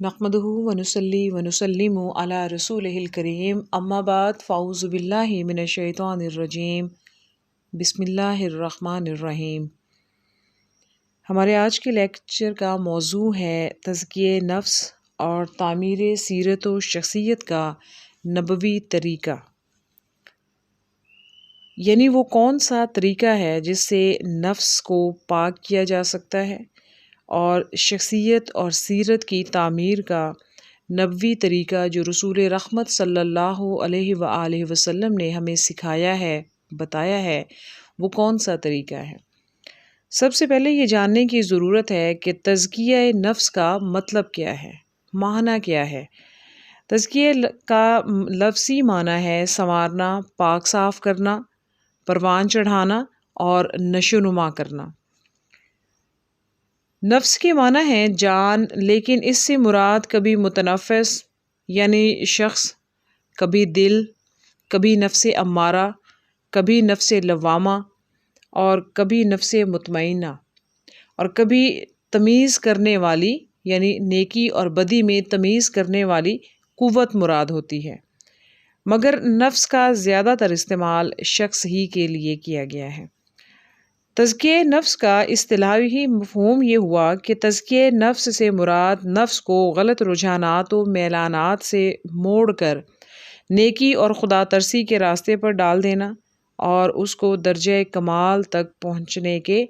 نحمدہ ونصلی ونسلم علی رسولہ الکریم اما بعد فاعوذ باللہ من الشیطان الرجیم بسم اللہ الرحمن الرحیم۔ ہمارے آج کے لیکچر کا موضوع ہے تزکیہ نفس اور تعمیر سیرت و شخصیت کا نبوی طریقہ، یعنی وہ کون سا طریقہ ہے جس سے نفس کو پاک کیا جا سکتا ہے اور شخصیت اور سیرت کی تعمیر کا نبوی طریقہ جو رسول رحمت صلی اللہ علیہ وآلہ وسلم نے ہمیں سکھایا ہے، بتایا ہے، وہ کون سا طریقہ ہے۔ سب سے پہلے یہ جاننے کی ضرورت ہے کہ تزکیہ نفس کا مطلب کیا ہے، معنی کیا ہے۔ تزکیہ کا لفظی معنی ہے سنوارنا، پاک صاف کرنا، پروان چڑھانا اور نشو نما کرنا۔ نفس کے معنی ہے جان، لیکن اس سے مراد کبھی متنفس یعنی شخص، کبھی دل، کبھی نفس امارہ، کبھی نفس لوامہ اور کبھی نفس مطمئنہ، اور کبھی تمیز کرنے والی یعنی نیکی اور بدی میں تمیز کرنے والی قوت مراد ہوتی ہے، مگر نفس کا زیادہ تر استعمال شخص ہی کے لیے کیا گیا ہے۔ تزکیہ نفس کا اصطلاحی مفہوم یہ ہوا کہ تزکیہ نفس سے مراد نفس کو غلط رجحانات و میلانات سے موڑ کر نیکی اور خدا ترسی کے راستے پر ڈال دینا اور اس کو درجہ کمال تک پہنچنے کے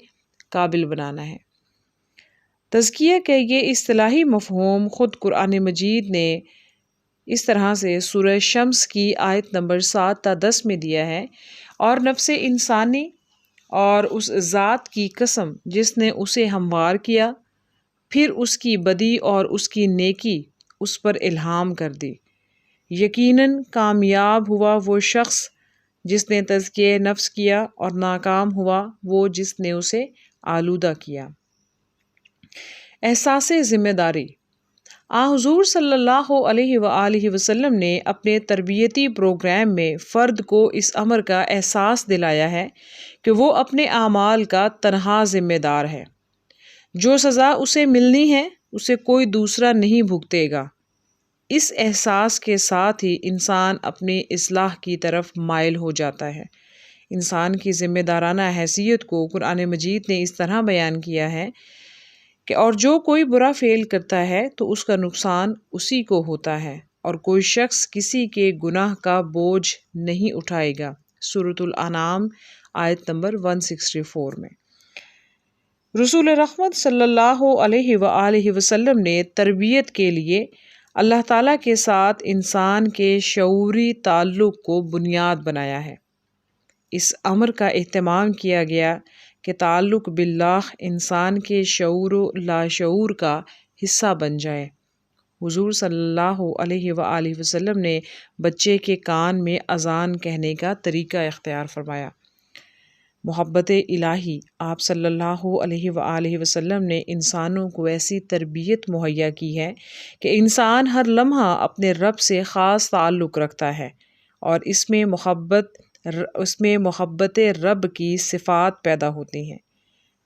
قابل بنانا ہے۔ تزکیہ کا یہ اصطلاحی مفہوم خود قرآن مجید نے اس طرح سے سورہ شمس کی آیت نمبر 7 تا 10 میں دیا ہے، اور نفس انسانی اور اس ذات کی قسم جس نے اسے ہموار کیا، پھر اس کی بدی اور اس کی نیکی اس پر الہام کر دی۔ یقیناً کامیاب ہوا وہ شخص جس نے تزکیہ نفس کیا، اور ناکام ہوا وہ جس نے اسے آلودہ کیا۔ احساس ذمہ داری۔ حضور صلی اللہ علیہ وآلہ وسلم نے اپنے تربیتی پروگرام میں فرد کو اس امر کا احساس دلایا ہے کہ وہ اپنے اعمال کا تنہا ذمہ دار ہے۔ جو سزا اسے ملنی ہے اسے کوئی دوسرا نہیں بھگتے گا۔ اس احساس کے ساتھ ہی انسان اپنی اصلاح کی طرف مائل ہو جاتا ہے۔ انسان کی ذمہ دارانہ حیثیت کو قرآن مجید نے اس طرح بیان کیا ہے کہ اور جو کوئی برا فعل کرتا ہے تو اس کا نقصان اسی کو ہوتا ہے، اور کوئی شخص کسی کے گناہ کا بوجھ نہیں اٹھائے گا۔ سورۃ الانعام آیت نمبر 164 میں رسول رحمت صلی اللہ علیہ وآلہ وسلم نے تربیت کے لیے اللہ تعالیٰ کے ساتھ انسان کے شعوری تعلق کو بنیاد بنایا ہے۔ اس امر کا اہتمام کیا گیا کہ تعلق باللہ انسان کے شعور و لاشعور کا حصہ بن جائے۔ حضور صلی اللہ علیہ وآلہ وسلم نے بچے کے کان میں اذان کہنے کا طریقہ اختیار فرمایا۔ محبت الہی، آپ صلی اللہ علیہ وآلہ وسلم نے انسانوں کو ایسی تربیت مہیا کی ہے کہ انسان ہر لمحہ اپنے رب سے خاص تعلق رکھتا ہے، اور اس میں محبت رب کی صفات پیدا ہوتی ہیں۔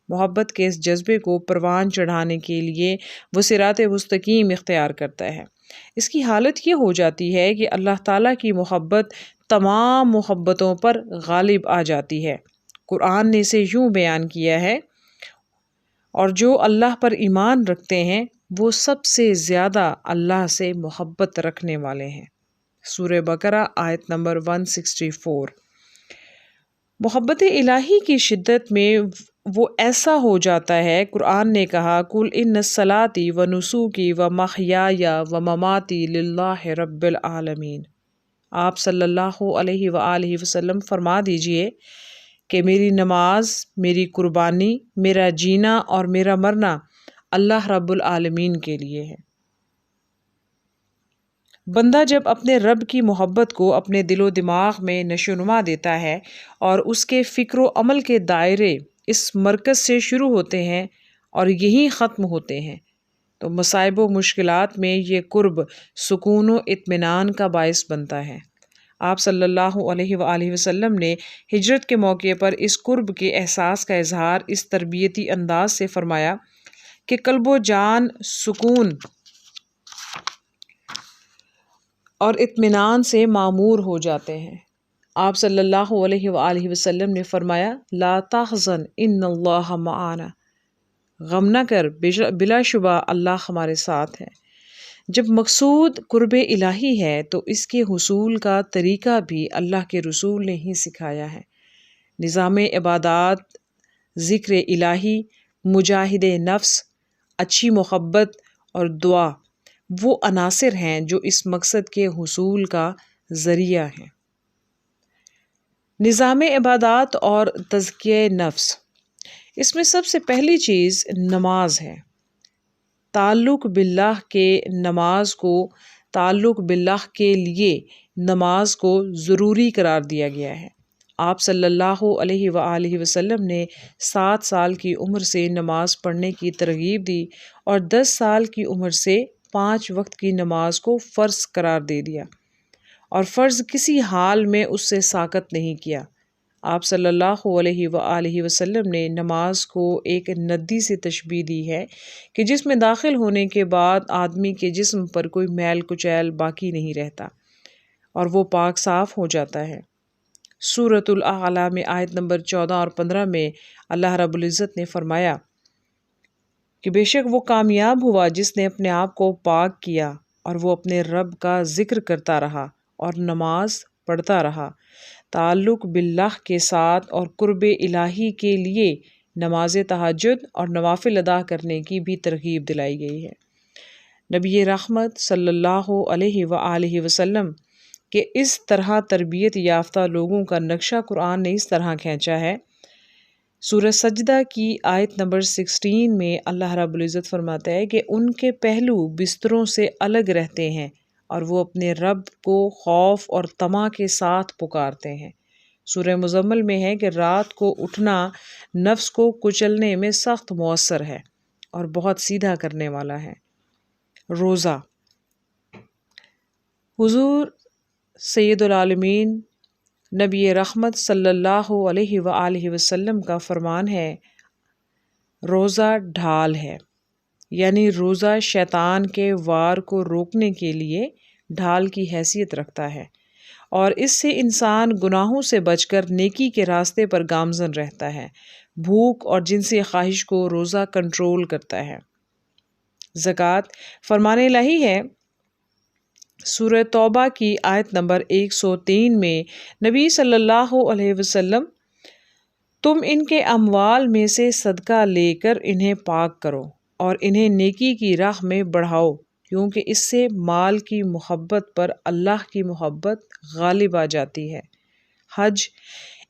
محبت کے اس جذبے کو پروان چڑھانے کے لیے وہ صراط مستقیم اختیار کرتا ہے۔ اس کی حالت یہ ہو جاتی ہے کہ اللہ تعالیٰ کی محبت تمام محبتوں پر غالب آ جاتی ہے۔ قرآن نے اسے یوں بیان کیا ہے، اور جو اللہ پر ایمان رکھتے ہیں وہ سب سے زیادہ اللہ سے محبت رکھنے والے ہیں۔ سورہ بقرہ آیت نمبر 164۔ محبت الہی کی شدت میں وہ ایسا ہو جاتا ہے، قرآن نے کہا قُلْ إِنَّ صَلَاتِي وَنُسُوكِي وَمَحْيَايَ وَمَمَاتِي لِلَّهِ رَبِّ الْعَالَمِينَ۔ آپ صلی اللہ علیہ وآلہ وسلم فرما دیجئے کہ میری نماز، میری قربانی، میرا جینا اور میرا مرنا اللہ رب العالمین کے لیے ہے۔ بندہ جب اپنے رب کی محبت کو اپنے دل و دماغ میں نشو نما دیتا ہے، اور اس کے فکر و عمل کے دائرے اس مرکز سے شروع ہوتے ہیں اور یہیں ختم ہوتے ہیں، تو مصائب و مشکلات میں یہ قرب سکون و اطمینان کا باعث بنتا ہے۔ آپ صلی اللہ علیہ وآلہ وسلم نے ہجرت کے موقع پر اس قرب کے احساس کا اظہار اس تربیتی انداز سے فرمایا کہ قلب و جان سکون اور اطمینان سے معمور ہو جاتے ہیں۔ آپ صلی اللہ علیہ وآلہ وسلم نے فرمایا لا تحزن ان اللہ معانا، غم نہ کر، بلا شبہ اللہ ہمارے ساتھ ہے۔ جب مقصود قرب الہی ہے تو اس کے حصول کا طریقہ بھی اللہ کے رسول نے ہی سکھایا ہے۔ نظام عبادات، ذکر الہی، مجاہد نفس، اچھی محبت اور دعا وہ عناصر ہیں جو اس مقصد کے حصول کا ذریعہ ہیں۔ نظام عبادات اور تزکیہ نفس، اس میں سب سے پہلی چیز نماز ہے۔ تعلق باللہ کے لیے نماز کو ضروری قرار دیا گیا ہے۔ آپ صلی اللہ علیہ وآلہ وسلم نے 7 سال کی عمر سے نماز پڑھنے کی ترغیب دی اور 10 سال کی عمر سے 5 وقت کی نماز کو فرض قرار دے دیا، اور فرض کسی حال میں اس سے ساقط نہیں کیا۔ آپ صلی اللہ علیہ وآلہ وسلم نے نماز کو ایک ندی سے تشبیہ دی ہے کہ جس میں داخل ہونے کے بعد آدمی کے جسم پر کوئی میل کچیل باقی نہیں رہتا اور وہ پاک صاف ہو جاتا ہے۔ سورۃ الاعلیٰ میں آیت نمبر 14 اور 15 میں اللہ رب العزت نے فرمایا کہ بے شک وہ کامیاب ہوا جس نے اپنے آپ کو پاک کیا اور وہ اپنے رب کا ذکر کرتا رہا اور نماز پڑھتا رہا۔ تعلق باللہ کے ساتھ اور قرب الہی کے لیے نماز تہجد اور نوافل ادا کرنے کی بھی ترغیب دلائی گئی ہے۔ نبی رحمت صلی اللہ علیہ وآلہ وسلم کہ اس طرح تربیت یافتہ لوگوں کا نقشہ قرآن نے اس طرح کھینچا ہے۔ سورہ سجدہ کی آیت نمبر 16 میں اللہ رب العزت فرماتا ہے کہ ان کے پہلو بستروں سے الگ رہتے ہیں اور وہ اپنے رب کو خوف اور طمع کے ساتھ پکارتے ہیں۔ سورہ مزمل میں ہے کہ رات کو اٹھنا نفس کو کچلنے میں سخت مؤثر ہے اور بہت سیدھا کرنے والا ہے۔ روزہ، حضور سید العالمین نبی رحمت صلی اللہ علیہ وآلہ وسلم کا فرمان ہے روزہ ڈھال ہے، یعنی روزہ شیطان کے وار کو روکنے کے لیے ڈھال کی حیثیت رکھتا ہے اور اس سے انسان گناہوں سے بچ کر نیکی کے راستے پر گامزن رہتا ہے۔ بھوک اور جنسی خواہش کو روزہ کنٹرول کرتا ہے۔ زکوٰۃ، فرمان الہی ہے سورہ توبہ کی آیت نمبر 103 میں نبی صلی اللہ علیہ وسلم تم ان کے اموال میں سے صدقہ لے کر انہیں پاک کرو اور انہیں نیکی کی راہ میں بڑھاؤ، کیونکہ اس سے مال کی محبت پر اللہ کی محبت غالب آ جاتی ہے۔ حج،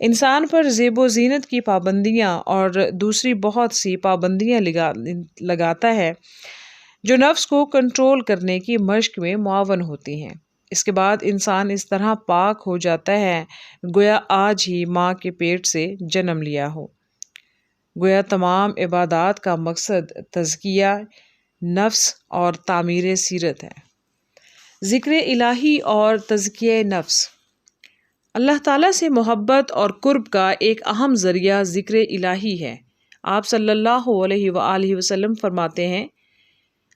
انسان پر زیب و زینت کی پابندیاں اور دوسری بہت سی پابندیاں لگاتا ہے جو نفس کو کنٹرول کرنے کی مشق میں معاون ہوتی ہیں۔ اس کے بعد انسان اس طرح پاک ہو جاتا ہے گویا آج ہی ماں کے پیٹ سے جنم لیا ہو۔ گویا تمام عبادات کا مقصد تزکیہ نفس اور تعمیر سیرت ہے۔ ذکر الہی اور تزکیہ نفس، اللہ تعالیٰ سے محبت اور قرب کا ایک اہم ذریعہ ذکر الہی ہے۔ آپ صلی اللہ علیہ وآلہ وسلم فرماتے ہیں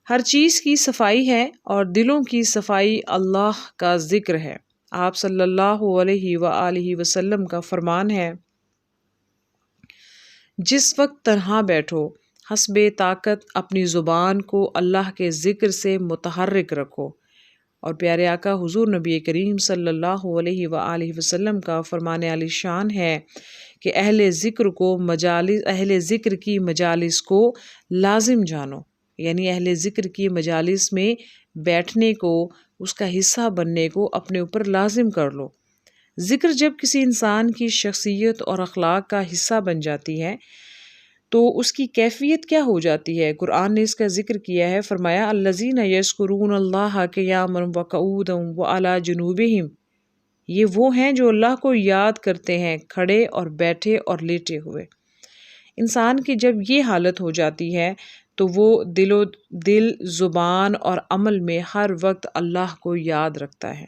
ہر چیز کی صفائی ہے اور دلوں کی صفائی اللہ کا ذکر ہے۔ آپ صلی اللہ علیہ وآلہ وسلم کا فرمان ہے جس وقت تنہا بیٹھو حسب طاقت اپنی زبان کو اللہ کے ذکر سے متحرک رکھو، اور پیارے آقا حضور نبی کریم صلی اللہ علیہ وآلہ وسلم کا فرمان عالی شان ہے کہ اہل ذکر کی مجالس کو لازم جانو، یعنی اہل ذکر کی مجالس میں بیٹھنے کو، اس کا حصہ بننے کو اپنے اوپر لازم کر لو۔ ذکر جب کسی انسان کی شخصیت اور اخلاق کا حصہ بن جاتی ہے تو اس کی کیفیت کیا ہو جاتی ہے؟ قرآن نے اس کا ذکر کیا ہے، فرمایا الذین یذکرون اللہ قیاما وقعودا وعلی جنوبہم، یہ وہ ہیں جو اللہ کو یاد کرتے ہیں کھڑے اور بیٹھے اور لیٹے ہوئے۔ انسان کی جب یہ حالت ہو جاتی ہے تو وہ دل، زبان اور عمل میں ہر وقت اللہ کو یاد رکھتا ہے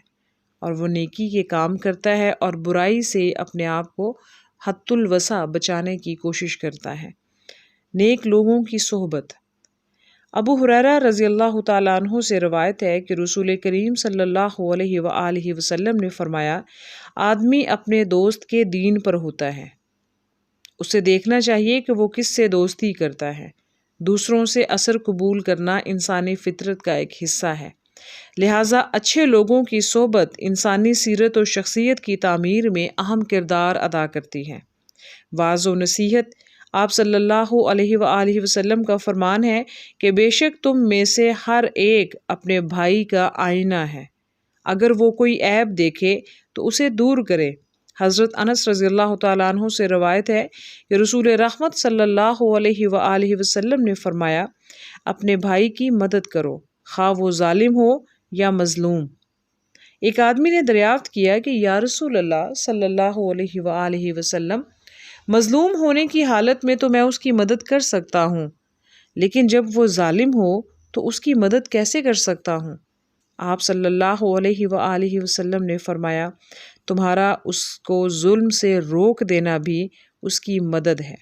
اور وہ نیکی کے کام کرتا ہے اور برائی سے اپنے آپ کو حد الوسع بچانے کی کوشش کرتا ہے۔ نیک لوگوں کی صحبت، ابو ہریرہ رضی اللہ تعالیٰ عنہ سے روایت ہے کہ رسول کریم صلی اللہ علیہ وآلہ وسلم نے فرمایا، آدمی اپنے دوست کے دین پر ہوتا ہے، اسے دیکھنا چاہیے کہ وہ کس سے دوستی کرتا ہے۔ دوسروں سے اثر قبول کرنا انسانی فطرت کا ایک حصہ ہے، لہٰذا اچھے لوگوں کی صحبت انسانی سیرت و شخصیت کی تعمیر میں اہم کردار ادا کرتی ہے۔ وعظ و نصیحت۔ آپ صلی اللہ علیہ وآلہ وسلم کا فرمان ہے کہ بے شک تم میں سے ہر ایک اپنے بھائی کا آئینہ ہے، اگر وہ کوئی عیب دیکھے تو اسے دور کرے۔ حضرت انس رضی اللہ تعالیٰ عنہ سے روایت ہے کہ رسول رحمت صلی اللہ علیہ وآلہ وسلم نے فرمایا، اپنے بھائی کی مدد کرو، خواہ وہ ظالم ہو یا مظلوم۔ ایک آدمی نے دریافت کیا کہ یا رسول اللہ صلی اللہ علیہ وآلہ وسلم، مظلوم ہونے کی حالت میں تو میں اس کی مدد کر سکتا ہوں، لیکن جب وہ ظالم ہو تو اس کی مدد کیسے کر سکتا ہوں؟ آپ صلی اللہ علیہ وآلہ وسلم نے فرمایا، تمہارا اس کو ظلم سے روک دینا بھی اس کی مدد ہے۔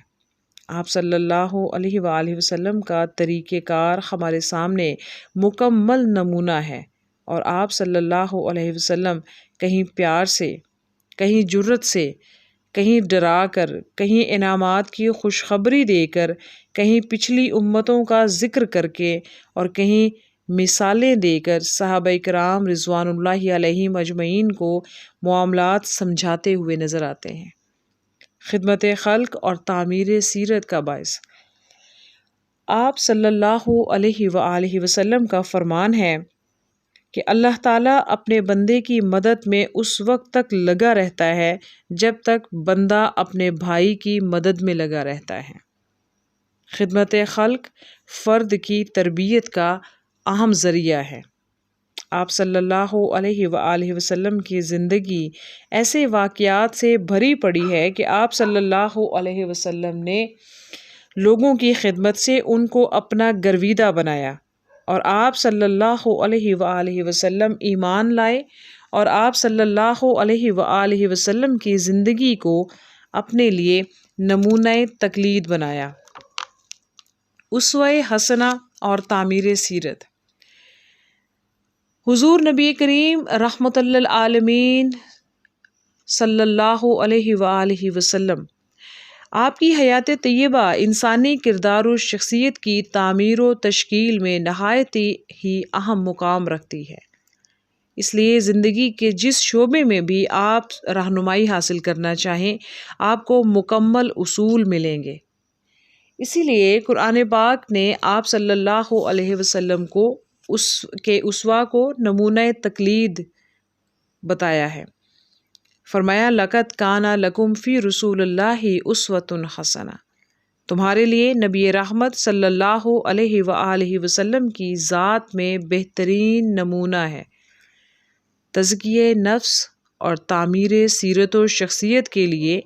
آپ صلی اللہ علیہ وآلہ وسلم کا طریقہ کار ہمارے سامنے مکمل نمونہ ہے، اور آپ صلی اللہ علیہ وسلم کہیں پیار سے، کہیں جرأت سے، کہیں ڈرا کر، کہیں انعامات کی خوشخبری دے کر، کہیں پچھلی امتوں کا ذکر کر کے، اور کہیں مثالیں دے کر صحابہ کرام رضوان اللہ علیہم اجمعین کو معاملات سمجھاتے ہوئے نظر آتے ہیں۔ خدمت خلق اور تعمیر سیرت کا باعث۔ آپ صلی اللہ علیہ وآلہ وسلم کا فرمان ہے کہ اللہ تعالیٰ اپنے بندے کی مدد میں اس وقت تک لگا رہتا ہے جب تک بندہ اپنے بھائی کی مدد میں لگا رہتا ہے۔ خدمت خلق فرد کی تربیت کا اہم ذریعہ ہے۔ آپ صلی اللہ علیہ وآلہ وسلم کی زندگی ایسے واقعات سے بھری پڑی ہے کہ آپ صلی اللہ علیہ وسلم نے لوگوں کی خدمت سے ان کو اپنا گرویدہ بنایا، اور آپ صلی اللہ علیہ وآلہ وسلم ایمان لائے، اور آپ صلی اللہ علیہ وآلہ وسلم کی زندگی کو اپنے لیے نمونہ تقلید بنایا۔ اسوہ حسنہ اور تعمیر سیرت۔ حضور نبی کریم رحمت للعالمین صلی اللہ علیہ وآلہ وسلم، آپ کی حیات طیبہ انسانی کردار و شخصیت کی تعمیر و تشکیل میں نہایت ہی اہم مقام رکھتی ہے۔ اس لیے زندگی کے جس شعبے میں بھی آپ رہنمائی حاصل کرنا چاہیں، آپ کو مکمل اصول ملیں گے۔ اسی لیے قرآن پاک نے آپ صلی اللہ علیہ وسلم کو اس کے اسوہ کو نمونہ تقلید بتایا ہے۔ فرمایا، لَقَدْ كَانَ لَكُمْ فِي رَسُولِ اللَّهِ أُسْوَةٌ حَسَنَةٌ، تمہارے لیے نبی رحمت صلی اللہ علیہ وآلہ وسلم کی ذات میں بہترین نمونہ ہے۔ تزکیہ نفس اور تعمیر سیرت و شخصیت کے لیے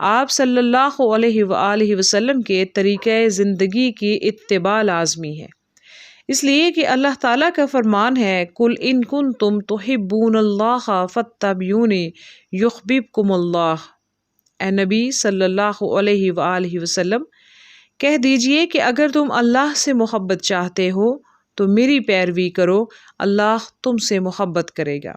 آپ صلی اللہ علیہ وآلہ وسلم کے طریقہ زندگی کی اتباع لازمی ہے، اس لیے کہ اللہ تعالیٰ کا فرمان ہے، قُلْ إِن كُنتُمْ تُحِبُّونَ اللَّهَ فَاتَّبِعُونِي يُحْبِبْكُمُ اللَّهُ۔ اے نبی صلی اللہ علیہ وآلہ وسلم، کہہ دیجئے کہ اگر تم اللہ سے محبت چاہتے ہو تو میری پیروی کرو، اللہ تم سے محبت کرے گا۔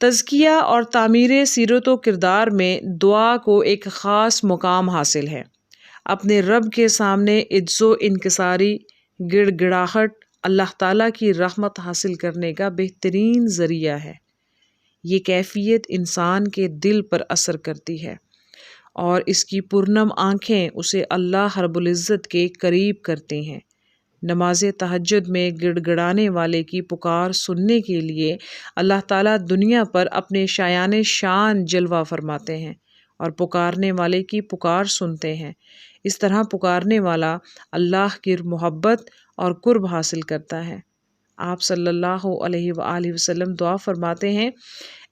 تزکیہ اور تعمیر سیرت و کردار میں دعا کو ایک خاص مقام حاصل ہے۔ اپنے رب کے سامنے عجز و انکساری، گڑ گڑاہٹ اللہ تعالیٰ کی رحمت حاصل کرنے کا بہترین ذریعہ ہے۔ یہ کیفیت انسان کے دل پر اثر کرتی ہے، اور اس کی پرنم آنکھیں اسے اللہ رب العزت کے قریب کرتی ہیں۔ نماز تہجد میں گڑ گڑانے والے کی پکار سننے کے لیے اللہ تعالیٰ دنیا پر اپنے شایان شان جلوہ فرماتے ہیں، اور پکارنے والے کی پکار سنتے ہیں۔ اس طرح پکارنے والا اللہ کی محبت اور قرب حاصل کرتا ہے۔ آپ صلی اللہ علیہ وآلہ وسلم دعا فرماتے ہیں،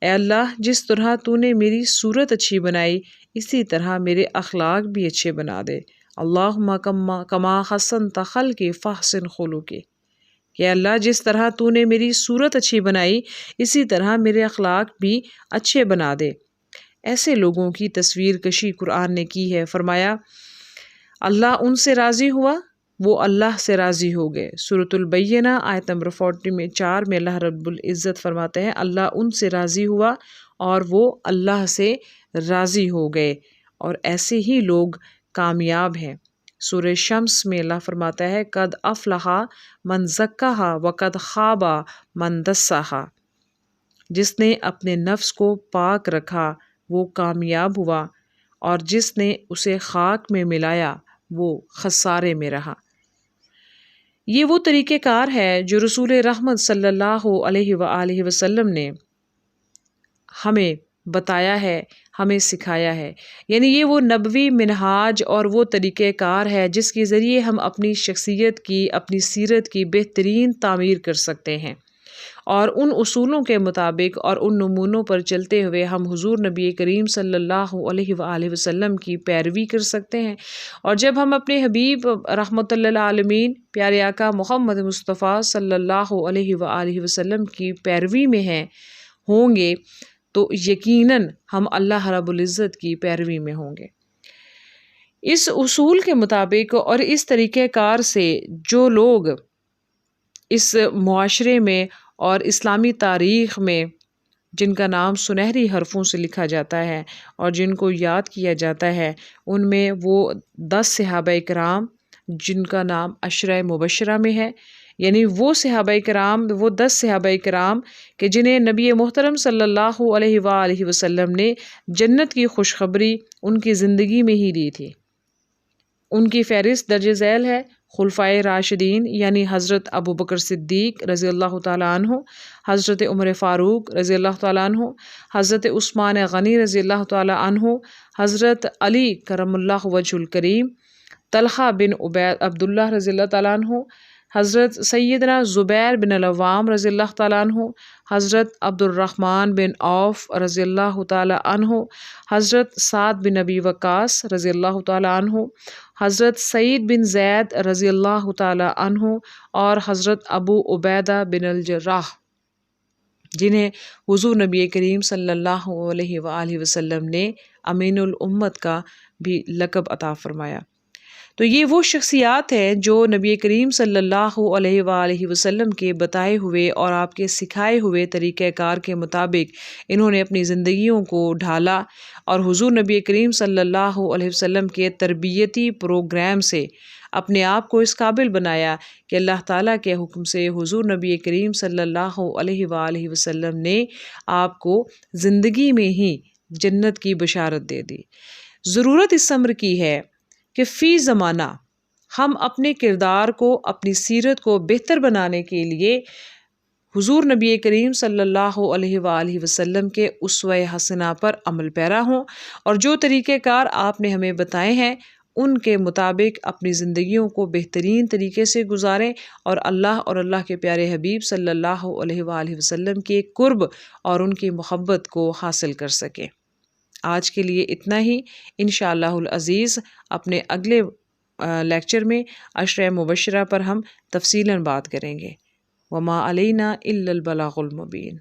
اے اللہ، جس طرح تو نے میری صورت اچھی بنائی، اسی طرح میرے اخلاق بھی اچھے بنا دے۔ اللہم کما حسنت خلقی فاحسن خلقی، کہ اللہ جس طرح تو نے میری صورت اچھی بنائی، اسی طرح میرے اخلاق بھی اچھے بنا دے۔ ایسے لوگوں کی تصویر کشی قرآن نے کی ہے۔ فرمایا، اللہ ان سے راضی ہوا وہ اللہ سے راضی ہو گئے۔ سورۃ البینہ آیت نمبر 4 میں اللہ رب العزت فرماتے ہیں اللہ ان سے راضی ہوا اور وہ اللہ سے راضی ہو گئے، اور ایسے ہی لوگ کامیاب ہیں۔ سورہ شمس میں اللہ فرماتا ہے قد افلح من زکاہا وقد خاب من دساہا، جس نے اپنے نفس کو پاک رکھا وہ کامیاب ہوا، اور جس نے اسے خاک میں ملایا وہ خسارے میں رہا۔ یہ وہ طریقہ کار ہے جو رسول رحمت صلی اللہ علیہ وآلہ وسلم نے ہمیں بتایا ہے، ہمیں سکھایا ہے۔ یعنی یہ وہ نبوی منہاج اور وہ طریقہ کار ہے جس کے ذریعے ہم اپنی شخصیت کی، اپنی سیرت کی بہترین تعمیر کر سکتے ہیں، اور ان اصولوں کے مطابق اور ان نمونوں پر چلتے ہوئے ہم حضور نبی کریم صلی اللہ علیہ وآلہ وسلم کی پیروی کر سکتے ہیں۔ اور جب ہم اپنے حبیب رحمت للعالمین پیارے آقا محمد مصطفیٰ صلی اللہ علیہ وآلہ وسلم کی پیروی میں ہوں گے تو یقیناً ہم اللہ رب العزت کی پیروی میں ہوں گے۔ اس اصول کے مطابق اور اس طریقہ کار سے جو لوگ اس معاشرے میں اور اسلامی تاریخ میں جن کا نام سنہری حرفوں سے لکھا جاتا ہے اور جن کو یاد کیا جاتا ہے، ان میں وہ 10 صحابہ کرام جن کا نام عشرہ مبشرہ میں ہے، یعنی وہ صحابہ کرام، وہ 10 صحابہ کرام کہ جنہیں نبی محترم صلی اللہ علیہ وآلہ وسلم نے جنت کی خوشخبری ان کی زندگی میں ہی دی تھی۔ ان کی فہرست درج ذیل ہے: خلفائے راشدین یعنی حضرت ابوبکر صدیق رضی اللہ تعالیٰ عنہ، حضرت عمر فاروق رضی اللہ تعالیٰ عنہ، حضرت عثمان غنی رضی اللہ تعالیٰ عنہ، حضرت علی کرم اللہ وجہ الکریم، طلحہ بن عبداللہ رضی اللہ تعالیٰ عنہ، حضرت سیدنا زبیر بن العوام رضی اللہ تعالیٰ عنہ، حضرت عبد الرحمن بن عوف رضی اللہ تعالیٰ عنہ، حضرت سعد بن ابی وقاص رضی اللہ تعالیٰ عنہ، حضرت سعید بن زید رضی اللہ تعالیٰ عنہ، اور حضرت ابو عبیدہ بن الجراح، جنہیں حضور نبی کریم صلی اللہ علیہ وآلہ وسلم نے امین الامت کا بھی لقب عطا فرمایا۔ تو یہ وہ شخصیات ہیں جو نبی کریم صلی اللہ علیہ وآلہ وسلم کے بتائے ہوئے اور آپ کے سکھائے ہوئے طریقہ کار کے مطابق انہوں نے اپنی زندگیوں کو ڈھالا، اور حضور نبی کریم صلی اللہ علیہ وسلم کے تربیتی پروگرام سے اپنے آپ کو اس قابل بنایا کہ اللہ تعالیٰ کے حکم سے حضور نبی کریم صلی اللہ علیہ وآلہ وسلم نے آپ کو زندگی میں ہی جنت کی بشارت دے دی۔ ضرورت اس امر کی ہے کہ فی زمانہ ہم اپنے کردار کو، اپنی سیرت کو بہتر بنانے کے لیے حضور نبی کریم صلی اللہ علیہ وآلہ وسلم کے اسوہ حسنہ پر عمل پیرا ہوں، اور جو طریقہ کار آپ نے ہمیں بتائے ہیں ان کے مطابق اپنی زندگیوں کو بہترین طریقے سے گزاریں، اور اللہ کے پیارے حبیب صلی اللہ علیہ وآلہ وسلم کے قرب اور ان کی محبت کو حاصل کر سکیں۔ آج کے لیے اتنا ہی، انشاءاللہ العزیز اپنے اگلے لیکچر میں عشرہ مبشرہ پر ہم تفصیلاً بات کریں گے۔ وما علینا الا البلاغ المبین۔